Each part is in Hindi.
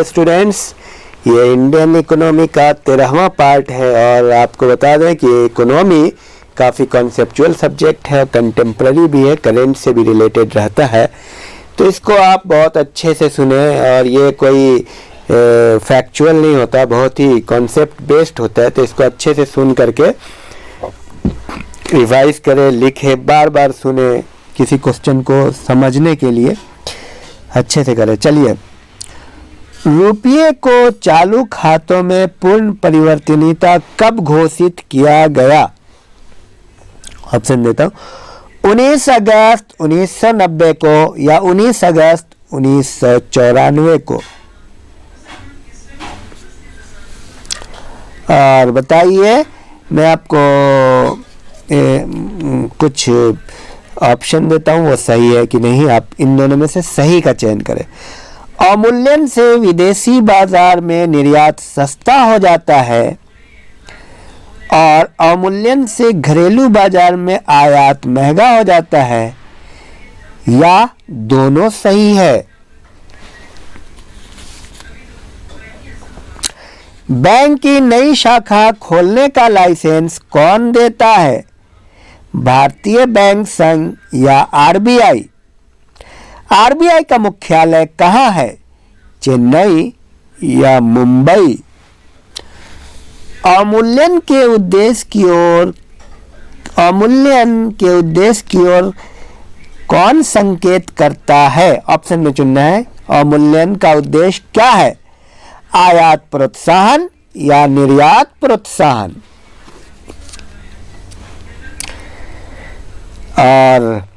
हेलो स्टूडेंट्स, ये इंडियन इकोनॉमी का 13वां पार्ट है और आपको बता दें कि इकोनॉमी काफ़ी कॉन्सेप्चुअल सब्जेक्ट है, कंटेम्प्रेरी भी है, करेंट से भी रिलेटेड रहता है। तो इसको आप बहुत अच्छे से सुने और ये कोई फैक्चुअल नहीं होता, बहुत ही कॉन्सेप्ट बेस्ड होता है। तो इसको अच्छे से सुन करके रिवाइज करें, लिखें, बार बार सुने, किसी क्वेश्चन को समझने के लिए अच्छे से करें। चलिए, रुपये को चालू खातों में पूर्ण परिवर्तनीयता कब घोषित किया गया? ऑप्शन देता हूं, 19 अगस्त 1990 को या 19 अगस्त 1994 को। और बताइए, मैं आपको कुछ ऑप्शन देता हूं, वो सही है कि नहीं, आप इन दोनों में से सही का चयन करें। अवमूल्यन से विदेशी बाजार में निर्यात सस्ता हो जाता है और अवमूल्यन से घरेलू बाजार में आयात महंगा हो जाता है, या दोनों सही है? बैंक की नई शाखा खोलने का लाइसेंस कौन देता है? भारतीय बैंक संघ या आरबीआई? आरबीआई का मुख्यालय कहाँ है? चेन्नई या मुंबई? अवमूल्यन के उद्देश्य की ओर कौन संकेत करता है? ऑप्शन में चुनना है। अवमूल्यन का उद्देश्य क्या है? आयात प्रोत्साहन या निर्यात प्रोत्साहन? और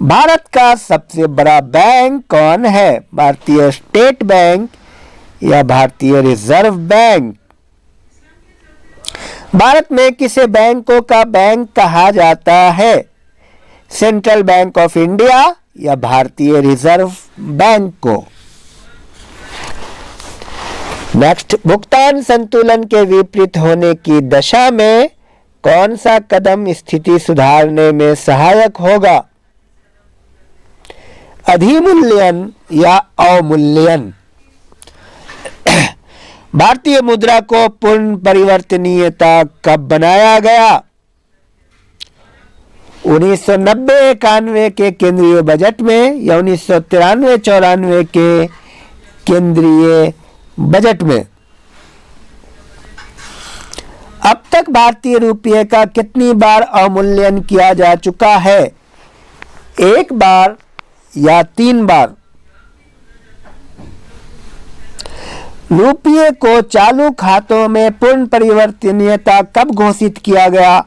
भारत का सबसे बड़ा बैंक कौन है? भारतीय स्टेट बैंक या भारतीय रिजर्व बैंक? भारत में किसे बैंकों का बैंक कहा जाता है? सेंट्रल बैंक ऑफ इंडिया या भारतीय रिजर्व बैंक को? नेक्स्ट, भुगतान संतुलन के विपरीत होने की दशा में कौन सा कदम स्थिति सुधारने में सहायक होगा? अधिमूल्यन या अवमूल्यन? भारतीय मुद्रा को पूर्ण परिवर्तनीयता कब बनाया गया? 1990-91 के केंद्रीय बजट में या 1993-94 के केंद्रीय बजट में? अब तक भारतीय रुपये का कितनी बार अवमूल्यन किया जा चुका है? 1 बार या 3 बार? रुपये को चालू खातों में पूर्ण परिवर्तनीयता कब घोषित किया गया?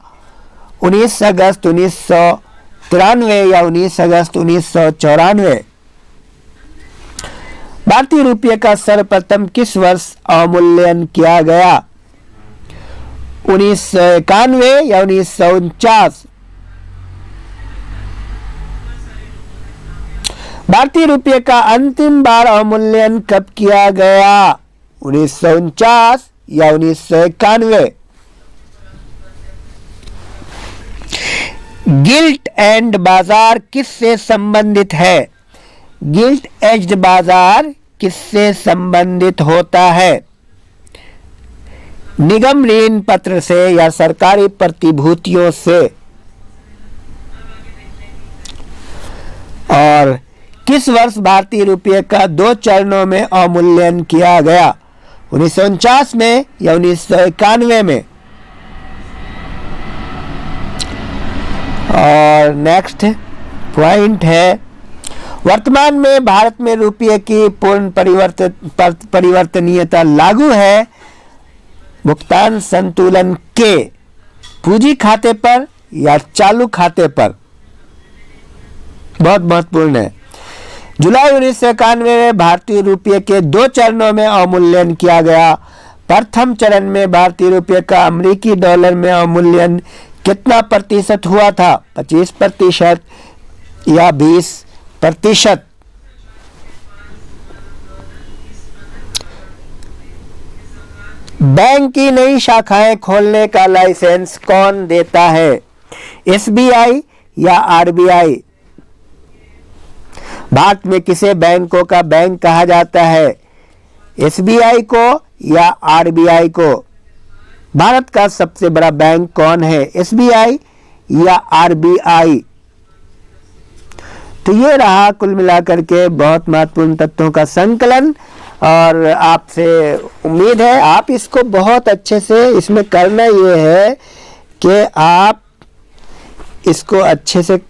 19 अगस्त 1993 या 19 अगस्त 1994? भारतीय रुपये का सर्वप्रथम किस वर्ष अवमूल्यन किया गया? 1991 या 1949? भारतीय रुपये का अंतिम बार अवमूल्यन कब किया गया? 1949 या 1991? गिल्ट एंड बाजार किससे संबंधित है? गिल्ट एज्ड बाजार किससे संबंधित होता है? निगम ऋण पत्र से या सरकारी प्रतिभूतियों से? और किस वर्ष भारतीय रुपये का 2 चरणों में अवमूल्यन किया गया? 1949 में या 1991 में? और नेक्स्ट पॉइंट है, वर्तमान में भारत में रुपये की पूर्ण परिवर्तनीयता लागू है भुगतान संतुलन के पूंजी खाते पर या चालू खाते पर? बहुत महत्वपूर्ण है। जुलाई 1991 में भारतीय रुपये के 2 चरणों में अवमूल्यन किया गया। प्रथम चरण में भारतीय रुपये का अमेरिकी डॉलर में अवमूल्यन कितना प्रतिशत हुआ था? 25% या 20%? बैंक की नई शाखाएं खोलने का लाइसेंस कौन देता है? एसबीआई या आरबीआई? भारत में किसे बैंकों का बैंक कहा जाता है? SBI को या RBI को? भारत का सबसे बड़ा बैंक कौन है, SBI या RBI? तो ये रहा कुल मिलाकर के बहुत महत्वपूर्ण तत्वों का संकलन, और आपसे उम्मीद है आप इसको बहुत अच्छे से, इसमें करना ये है कि आप इसको अच्छे से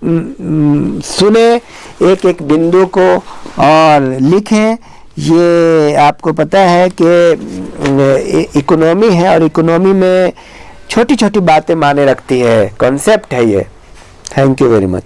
सुने, एक एक बिंदु को और लिखें। ये आपको पता है कि इकोनॉमी है और इकोनॉमी में छोटी छोटी बातें मायने रखती है, कॉन्सेप्ट है ये। Thank you very much.